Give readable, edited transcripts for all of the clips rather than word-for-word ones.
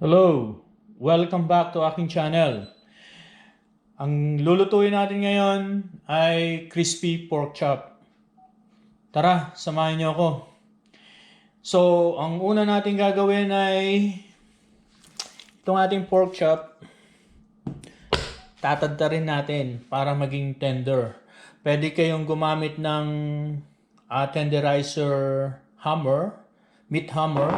Hello! Welcome back to aking channel. Ang lulutuin natin ngayon ay crispy pork chop. Tara, samahan niyo ako. So, ang una natin gagawin ay itong ating pork chop. Tatadtarin natin para maging tender. Pwede kayong gumamit ng tenderizer hammer, meat hammer.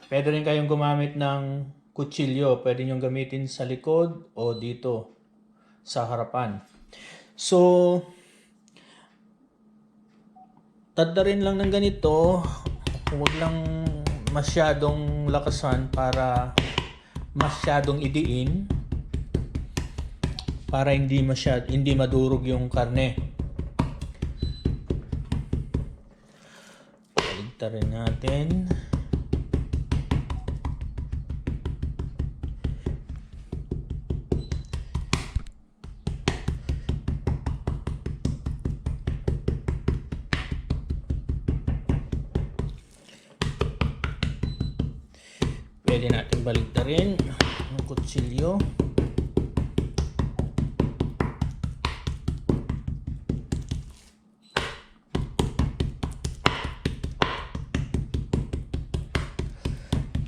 Pwede rin kayong gumamit ng kutsilyo. Pwede nyo gamitin sa likod o dito sa harapan. So, tadtarin lang ng ganito. Huwag lang masyadong lakasan para masyadong idiin. Para hindi madurog yung karne. Baligtarin natin. Pwede natin baligtarin ng kutsilyo.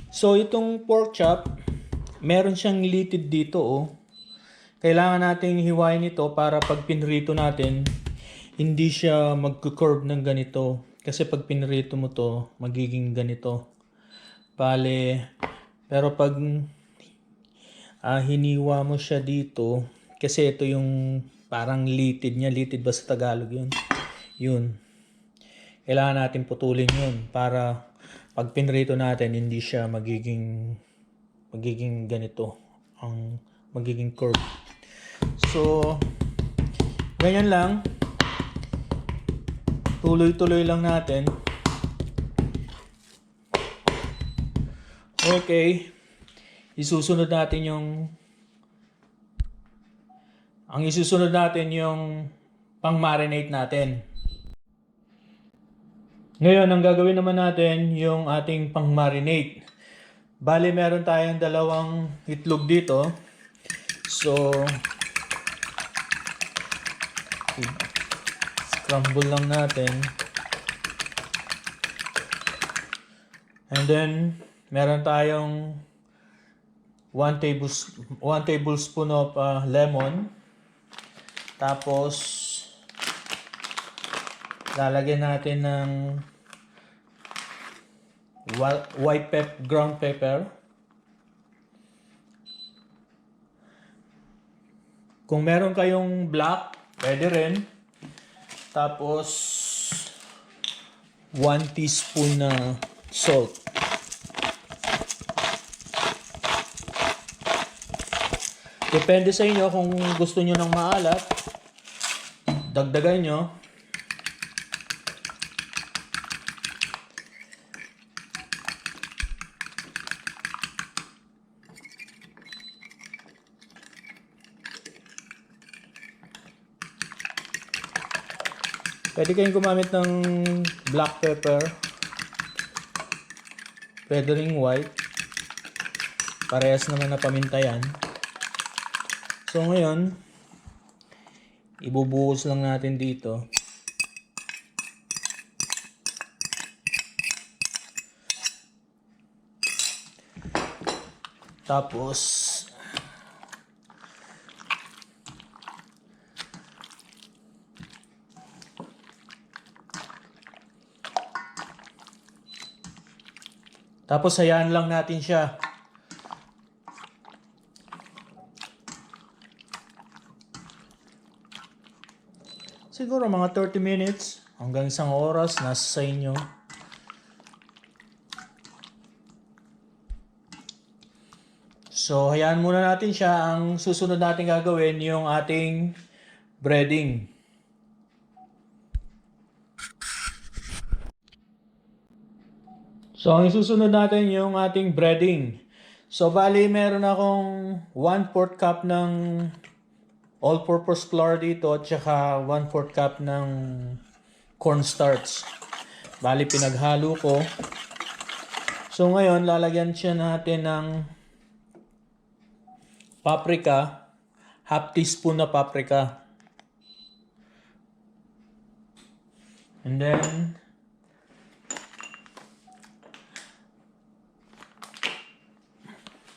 So, itong pork chop, meron siyang litid dito, oh. Kailangan nating hiwain ito para pag pinrito natin, hindi siya mag-curve ng ganito. Kasi pag pinrito mo to, magiging ganito. Pero pag hiniwa mo siya dito, kasi ito yung parang litid niya. Litid ba sa Tagalog yun? Yun. Kailangan natin putulin yun para pag pinrito natin, hindi siya magiging ganito, ang magiging curve. So, ganyan lang. Tuloy-tuloy lang natin. Okay. Isusunod natin yung pang-marinate natin. Ngayon, ang gagawin naman natin yung ating pang-marinate. Bali, meron tayong dalawang itlog dito. So, scramble lang natin. And then, meron tayong 1 tablespoon of lemon. Tapos, lalagyan natin ng ground pepper. Kung meron kayong black, pwede rin. Tapos, 1 teaspoon na salt. Depende sa inyo kung gusto nyo ng maalat. Dagdagan nyo. Pwede kayong gumamit ng black pepper. Pwede ring white. Parehas naman na paminta yan. So ngayon, ibubuhos lang natin dito. Tapos, hayaan lang natin siya. Siguro mga 30 minutes hanggang 1 oras, nasa sa inyo. So, hayaan muna natin siya. Ang susunod natin gagawin yung ating breading. So, ang susunod natin yung ating breading. So, bali, meron akong 1/4 cup ng all-purpose flour dito at saka 1/4 cup ng cornstarch. Bali, pinaghalo ko. So, ngayon, lalagyan siya natin ng paprika, half teaspoon na paprika. And then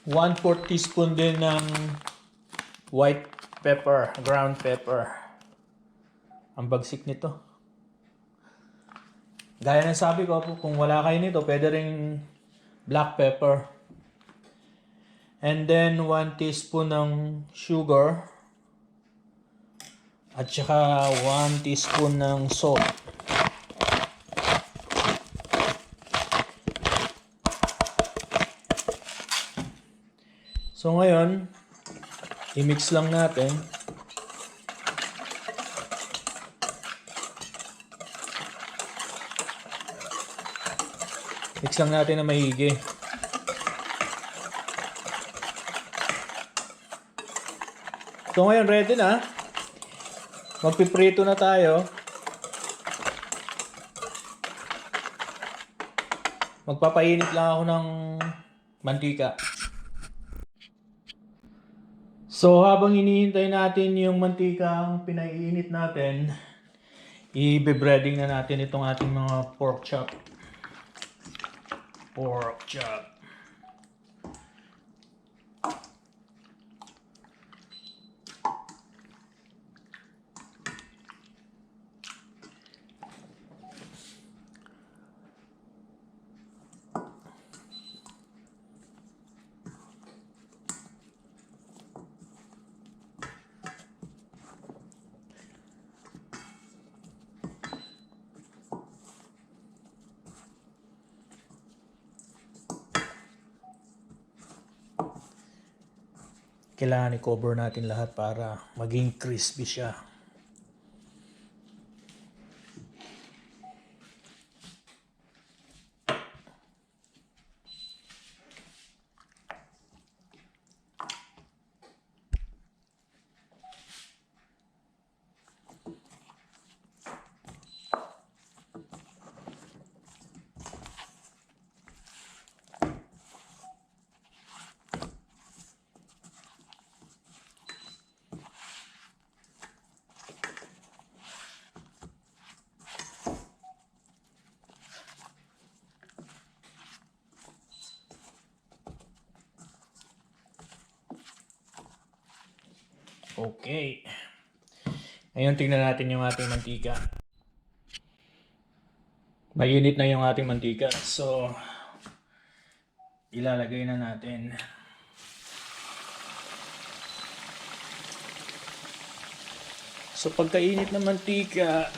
1/4 teaspoon din ng white pepper, ground pepper. Ang bagsik nito. Gaya ng sabi ko, kung wala kayo nito, pwede ring black pepper. And then 1 teaspoon ng sugar. At saka 1 teaspoon ng salt. So ngayon, i-mix lang natin. Mix lang natin na maigi. So ngayon, ready na. Magpiprito na tayo. Magpapainit lang ako ng mantika. So habang hinihintay natin yung mantikang pinaiinit natin, i-breading na natin itong ating mga pork chop. Pork chop. Kailangan i-cover natin lahat para maging crispy siya. Okay. Ngayon tingnan natin yung ating mantika. Mainit na yung ating mantika. So, ilalagay na natin. So, pagkainit ng mantika,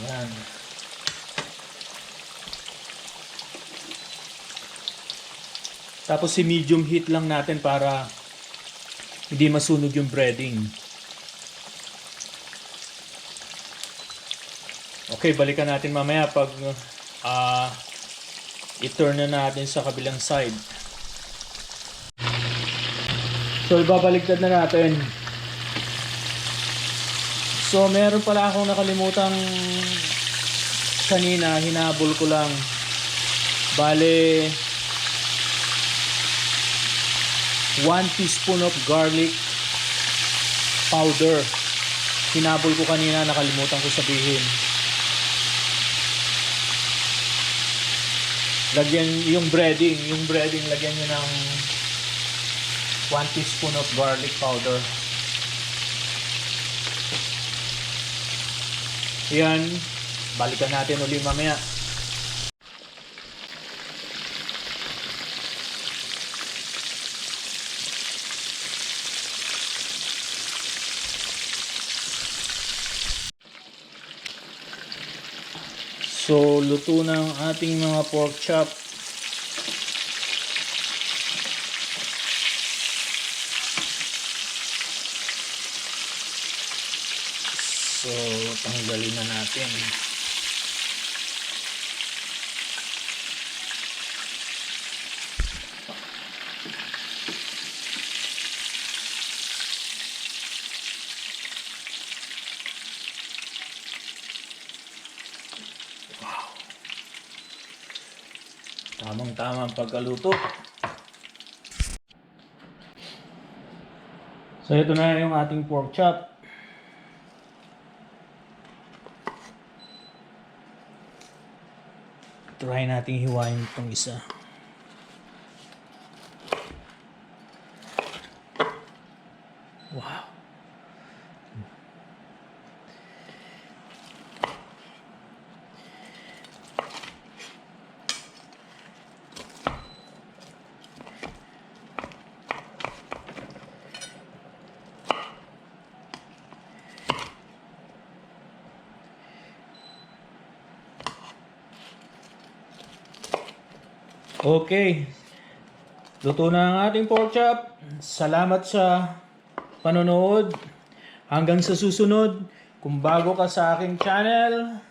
yan. Tapos medium heat lang natin para hindi masunog yung breading. Okay, balikan natin mamaya pag i-turn na natin sa kabilang side. So, ibabaliktad na natin. So, meron pala akong nakalimutang kanina, hinabol ko lang. Bale, 1 teaspoon of garlic powder. Hinabol ko kanina, nakalimutan ko sabihin. Lagyan yung breading lagyan nyo ng 1 teaspoon of garlic powder. Yan, balikan natin ulit mamaya. So, luto na ang ating mga pork chop. So, tanggalin na natin. Tamang-tama ang pagkaluto. So ito na yung ating pork chop. Try nating hiwain itong isa. Wow. Okay. Luto na ang ating pork chop. Salamat sa panonood. Hanggang sa susunod. Kung bago ka sa aking channel,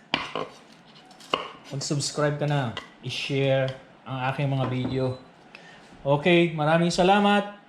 mag-subscribe ka na. I-share ang aking mga video. Okay, maraming salamat.